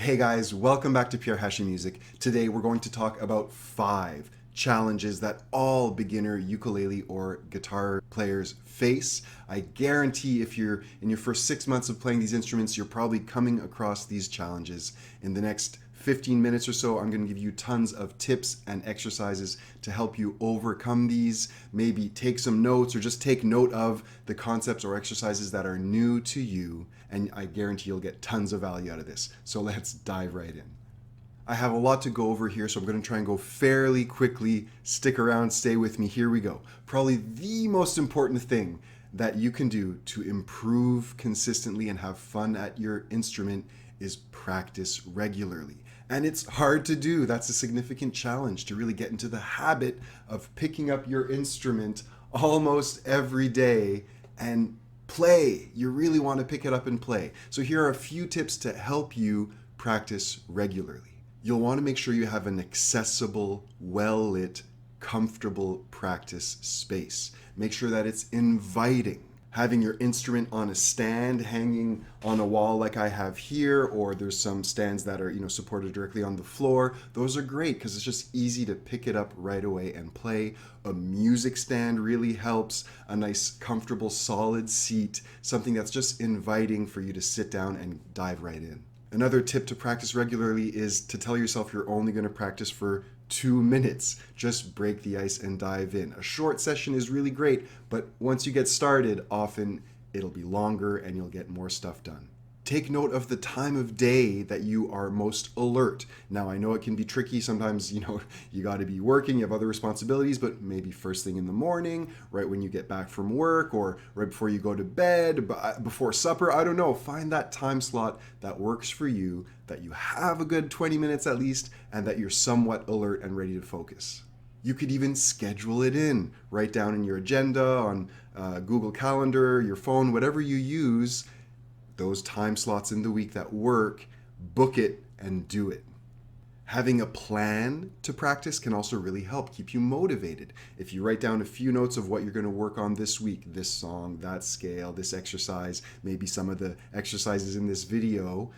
Hey guys, welcome back to Pierre Hache Music. Today we're going to talk about 5 challenges that all beginner ukulele or guitar players face. I guarantee if you're in your first 6 months of playing these instruments, you're probably coming across these challenges. In the next 15 minutes or so, I'm going to give you tons of tips and exercises to help you overcome these. Maybe take some notes or just take note of the concepts or exercises that are new to you, and I guarantee you'll get tons of value out of this. So let's dive right in. I have a lot to go over here, so I'm going to try and go fairly quickly. Stick around, stay with me. Here we go. Probably the most important thing that you can do to improve consistently and have fun at your instrument is practice regularly. And it's hard to do. That's a significant challenge, to really get into the habit of picking up your instrument almost every day and play. You really want to pick it up and play. So here are a few tips to help you practice regularly. You'll want to make sure you have an accessible, well-lit, comfortable practice space. Make sure that it's inviting. Having your instrument on a stand hanging on a wall like I have here, or there's some stands that are supported directly on the floor. Those are great because it's just easy to pick it up right away and play. A music stand really helps. A nice, comfortable, solid seat, something that's just inviting for you to sit down and dive right in. Another tip to practice regularly is to tell yourself you're only going to practice for 2 minutes. Just break the ice and dive in. A short session is really great, but once you get started, often it'll be longer and you'll get more stuff done. Take note of the time of day that you are most alert. Now, I know it can be tricky. Sometimes, you got to be working, you have other responsibilities, but maybe first thing in the morning, right when you get back from work, or right before you go to bed, before supper, I don't know. Find that time slot that works for you, that you have a good 20 minutes at least, and that you're somewhat alert and ready to focus. You could even schedule it in, write down in your agenda, on Google Calendar, your phone, whatever you use, those time slots in the week that work, book it and do it. Having a plan to practice can also really help keep you motivated. If you write down a few notes of what you're going to work on this week, this song, that scale, this exercise, maybe some of the exercises in this video,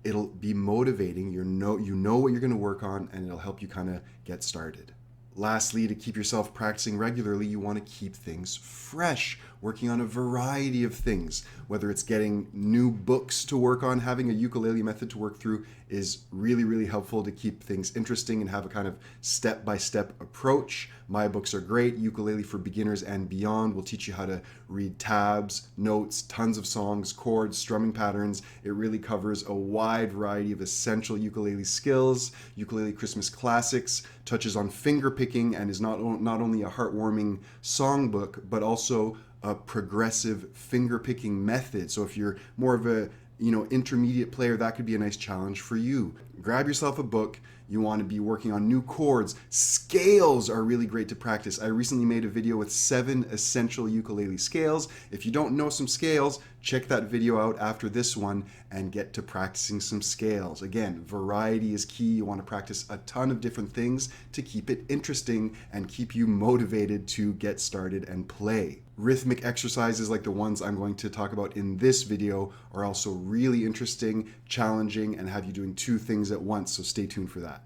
it'll be motivating. You know what you're going to work on, and it'll help you kind of get started. Lastly, to keep yourself practicing regularly, you want to keep things fresh, working on a variety of things. Whether it's getting new books to work on, having a ukulele method to work through is really, really helpful to keep things interesting and have a kind of step-by-step approach. My books are great. Ukulele for Beginners and Beyond will teach you how to read tabs, notes, tons of songs, chords, strumming patterns. It really covers a wide variety of essential ukulele skills. Ukulele Christmas Classics touches on finger picking and is not only a heartwarming songbook, but also a progressive finger picking method. So if you're more of a intermediate player, that could be a nice challenge for you. Grab yourself a book. You want to be working on new chords. Scales are really great to practice. I recently made a video with 7 essential ukulele scales. If you don't know some scales, check that video out after this one and get to practicing some scales. Again, variety is key. You want to practice a ton of different things to keep it interesting and keep you motivated to get started and play. Rhythmic exercises like the ones I'm going to talk about in this video are also really interesting, challenging, and have you doing 2 things at once, so stay tuned for that.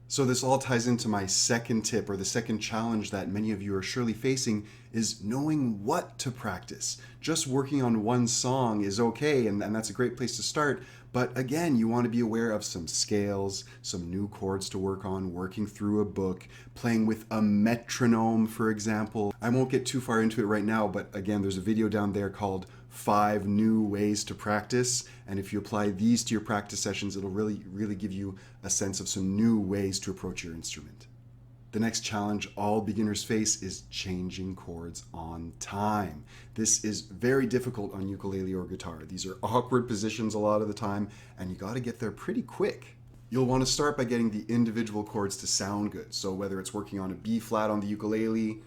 So this all ties into my second tip, or the second challenge that many of you are surely facing, is knowing what to practice. Just working on one song is okay, and that's a great place to start. But again, you want to be aware of some scales, some new chords to work on, working through a book, playing with a metronome, for example. I won't get too far into it right now, but again, there's a video down there called 5 New Ways to Practice. And if you apply these to your practice sessions, it'll really give you a sense of some new ways to approach your instrument. The next challenge all beginners face is changing chords on time. This is very difficult on ukulele or guitar. These are awkward positions a lot of the time, and you got to get there pretty quick. You'll want to start by getting the individual chords to sound good. So whether it's working on a B flat on the ukulele,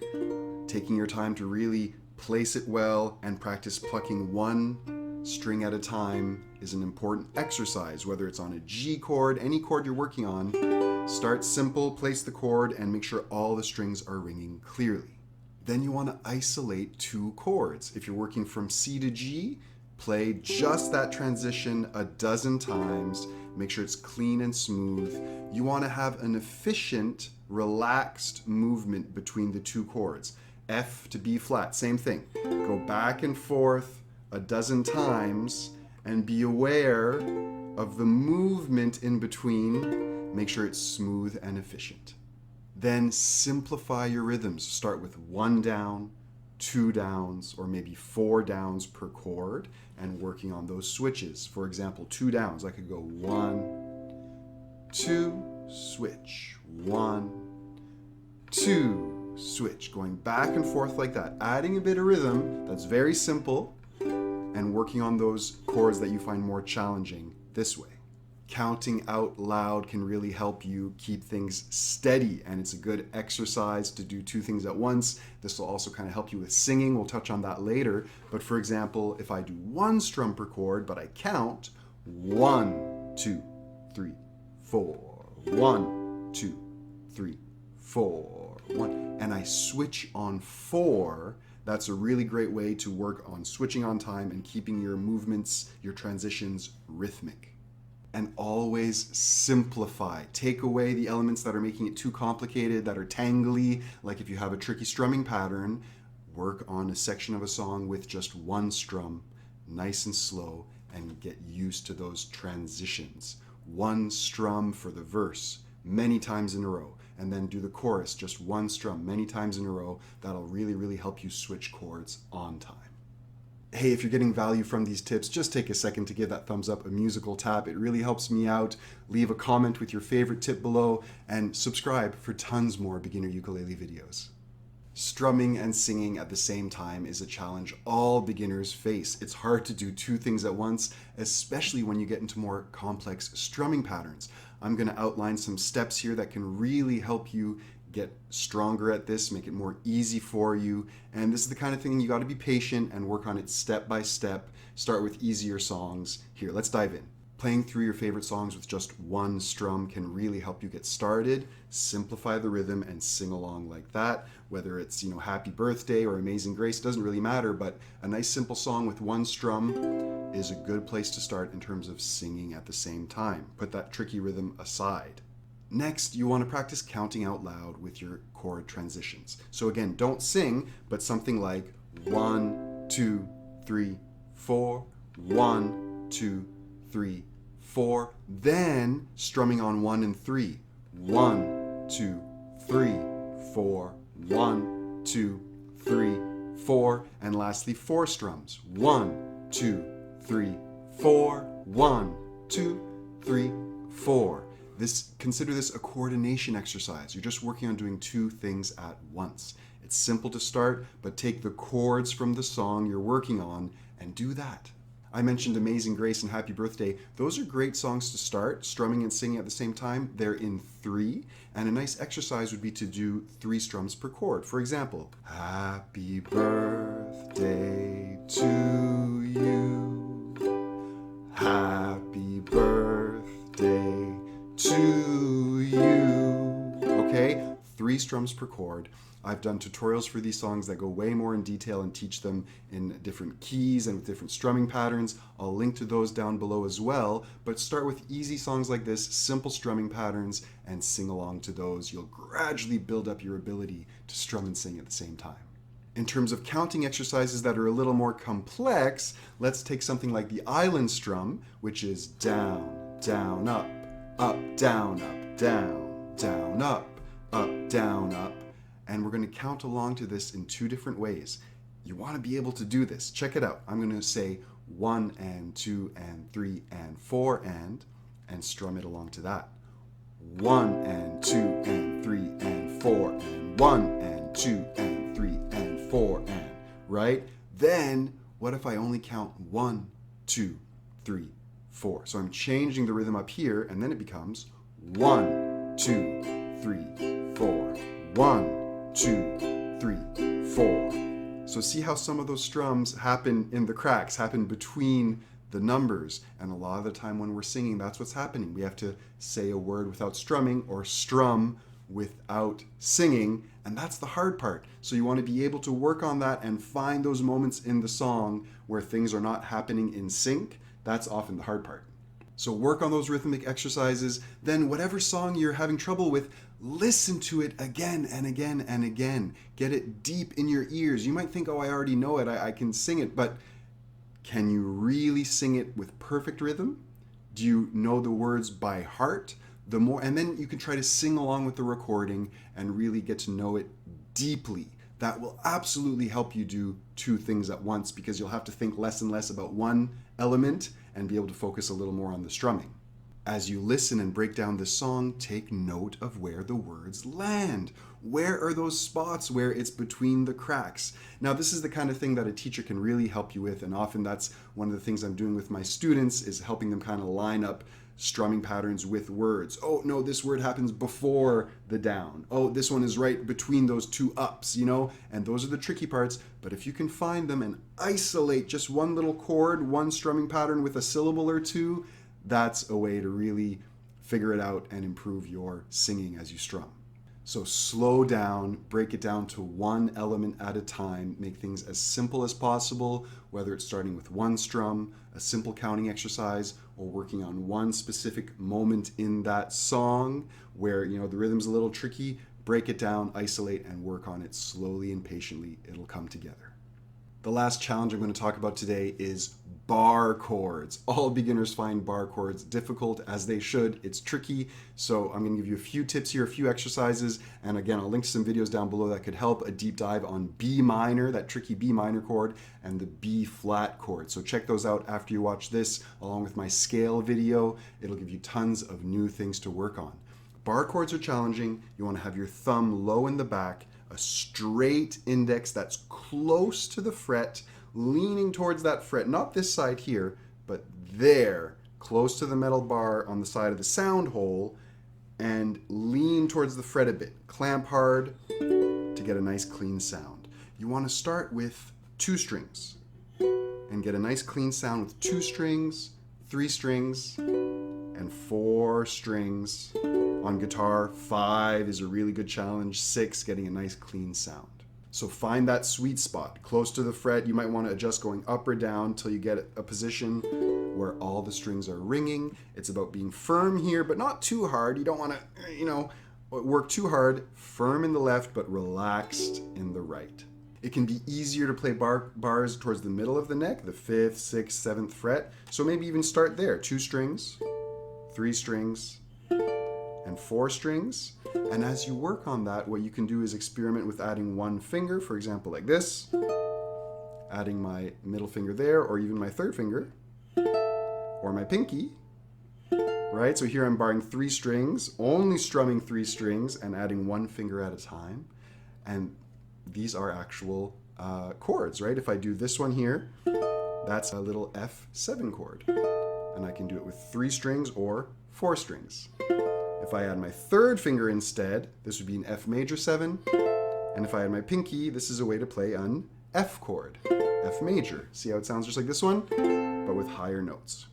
taking your time to really place it well and practice plucking one string at a time is an important exercise. Whether it's on a G chord, any chord you're working on, start simple, place the chord, and make sure all the strings are ringing clearly. Then you want to isolate 2 chords. If you're working from C to G, play just that transition a dozen times. Make sure it's clean and smooth. You want to have an efficient, relaxed movement between the two chords. F to B flat, same thing. Go back and forth a dozen times and be aware of the movement in between. Make sure it's smooth and efficient. Then simplify your rhythms. Start with 1 down, 2 downs, or maybe 4 downs per chord, and working on those switches. For example, 2 downs, I could go 1, 2, switch, 1, 2, switch, going back and forth like that, adding a bit of rhythm. That's very simple, and working on those chords that you find more challenging this way. Counting out loud can really help you keep things steady, and it's a good exercise to do 2 things at once. This will also kind of help you with singing. We'll touch on that later. But for example, if I do 1 strum per chord, but I count 1, 2, 3, 4, 1, 2, 3, 4, 1, and I switch on 4, that's a really great way to work on switching on time and keeping your movements, your transitions rhythmic. And always simplify. Take away the elements that are making it too complicated, that are tangly. Like if you have a tricky strumming pattern, work on a section of a song with just 1 strum, nice and slow, and get used to those transitions. 1 strum for the verse, many times in a row, and then do the chorus, just 1 strum, many times in a row. That'll really, really help you switch chords on time. Hey, if you're getting value from these tips, just take a second to give that thumbs up a musical tap. It really helps me out. Leave a comment with your favorite tip below, and subscribe for tons more beginner ukulele videos. Strumming and singing at the same time is a challenge all beginners face. It's hard to do 2 things at once, especially when you get into more complex strumming patterns. I'm going to outline some steps here that can really help you get stronger at this, make it more easy for you. And this is the kind of thing you got to be patient and work on it step by step. Start with easier songs. Here, let's dive in. Playing through your favorite songs with just 1 strum can really help you get started. Simplify the rhythm and sing along like that. Whether it's, Happy Birthday or Amazing Grace, doesn't really matter, but a nice simple song with 1 strum is a good place to start in terms of singing at the same time. Put that tricky rhythm aside. Next, you want to practice counting out loud with your chord transitions. So again, don't sing, but something like 1, 2, 3, 4, 1, 2, 3, 4, then strumming on 1 and 3. 1, 2, 3, 4, 1, 2, 3, 4, and lastly 4 strums. 1, 2, 3, 4, 1, 2, 3, 4. Consider this a coordination exercise. You're just working on doing 2 things at once. It's simple to start, but take the chords from the song you're working on and do that. I mentioned Amazing Grace and Happy Birthday. Those are great songs to start, strumming and singing at the same time. They're in 3, and a nice exercise would be to do 3 strums per chord. For example, happy birthday to you. Happy birthday to you. Okay, 3 strums per chord. I've done tutorials for these songs that go way more in detail and teach them in different keys and with different strumming patterns. I'll link to those down below as well, but start with easy songs like this, simple strumming patterns, and sing along to those. You'll gradually build up your ability to strum and sing at the same time. In terms of counting exercises that are a little more complex, let's take something like the island strum, which is down, down, up, down, down, up, down, up. And we're going to count along to this in 2 different ways. You want to be able to do this. Check it out. I'm going to say 1 and 2 and 3 and 4 and strum it along to that. 1 and 2 and 3 and 4 and 1 and 2 and 3 and 4 and, right? Then what if I only count 1, 2, 3, 4? So I'm changing the rhythm up here, and then it becomes 1, 2, 3, 4. 1, 2, 3, 4. So see how some of those strums happen in the cracks, happen between the numbers. And a lot of the time when we're singing, that's what's happening. We have to say a word without strumming or strum without singing. And that's the hard part. So you want to be able to work on that and find those moments in the song where things are not happening in sync. That's often the hard part. So work on those rhythmic exercises. Then whatever song you're having trouble with, listen to it again and again and again. Get it deep in your ears. You might think, oh, I already know it, I can sing it, but can you really sing it with perfect rhythm? Do you know the words by heart? And then you can try to sing along with the recording and really get to know it deeply. That will absolutely help you do two things at once, because you'll have to think less and less about one element and be able to focus a little more on the strumming. As you listen and break down this song, take note of where the words land. Where are those spots where it's between the cracks? Now, this is the kind of thing that a teacher can really help you with, and often that's one of the things I'm doing with my students, is helping them kind of line up strumming patterns with words. Oh, no, this word happens before the down. Oh, this one is right between those two ups, and those are the tricky parts. But if you can find them and isolate just one little chord, one strumming pattern with a syllable or two, that's a way to really figure it out and improve your singing as you strum. So slow down, break it down to one element at a time, make things as simple as possible, whether it's starting with one strum, a simple counting exercise, or working on one specific moment in that song where, the rhythm's a little tricky. Break it down, isolate, and work on it slowly and patiently. It'll come together. The last challenge I'm going to talk about today is bar chords. All beginners find bar chords difficult, as they should. It's tricky. So I'm going to give you a few tips here, a few exercises. And again, I'll link to some videos down below that could help a deep dive on B minor, that tricky B minor chord, and the B flat chord. So check those out after you watch this, along with my scale video. It'll give you tons of new things to work on. Bar chords are challenging. You want to have your thumb low in the back, a straight index that's close to the fret, leaning towards that fret, not this side here, but there, close to the metal bar on the side of the sound hole, and lean towards the fret a bit. Clamp hard to get a nice clean sound. You want to start with 2 strings and get a nice clean sound with 2 strings, 3 strings, and 4 strings. On guitar, 5 is a really good challenge, 6 getting a nice clean sound. So find that sweet spot close to the fret. You might want to adjust going up or down till you get a position where all the strings are ringing. It's about being firm here, but not too hard. You don't want to, work too hard. Firm in the left, but relaxed in the right. It can be easier to play bars towards the middle of the neck, the 5th, 6th, 7th fret. So maybe even start there. 2 strings, 3 strings, and 4 strings. And as you work on that, what you can do is experiment with adding 1 finger, for example, like this, adding my middle finger there, or even my 3rd finger, or my pinky, right? So here I'm barring 3 strings, only strumming 3 strings, and adding 1 finger at a time. And these are actual chords, right? If I do this one here, that's a little F7 chord. And I can do it with 3 strings or 4 strings. If I add my 3rd finger instead, this would be an F major 7. And if I add my pinky, this is a way to play an F chord, F major. See how it sounds just like this one, but with higher notes.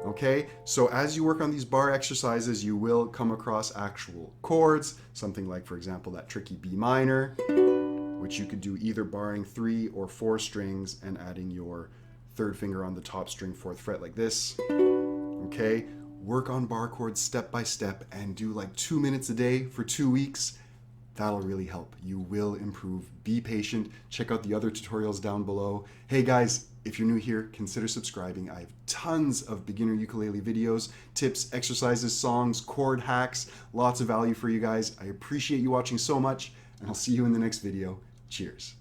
Okay, so as you work on these bar exercises, you will come across actual chords, something like, for example, that tricky B minor, which you could do either barring 3 or 4 strings and adding your 3rd finger on the top string, 4th fret like this. Okay, work on bar chords step by step and do like 2 minutes a day for 2 weeks. That'll really help. You will improve. Be patient. Check out the other tutorials down below. Hey guys, if you're new here, consider subscribing. I have tons of beginner ukulele videos, tips, exercises, songs, chord hacks, lots of value for you guys. I appreciate you watching so much, and I'll see you in the next video. Cheers.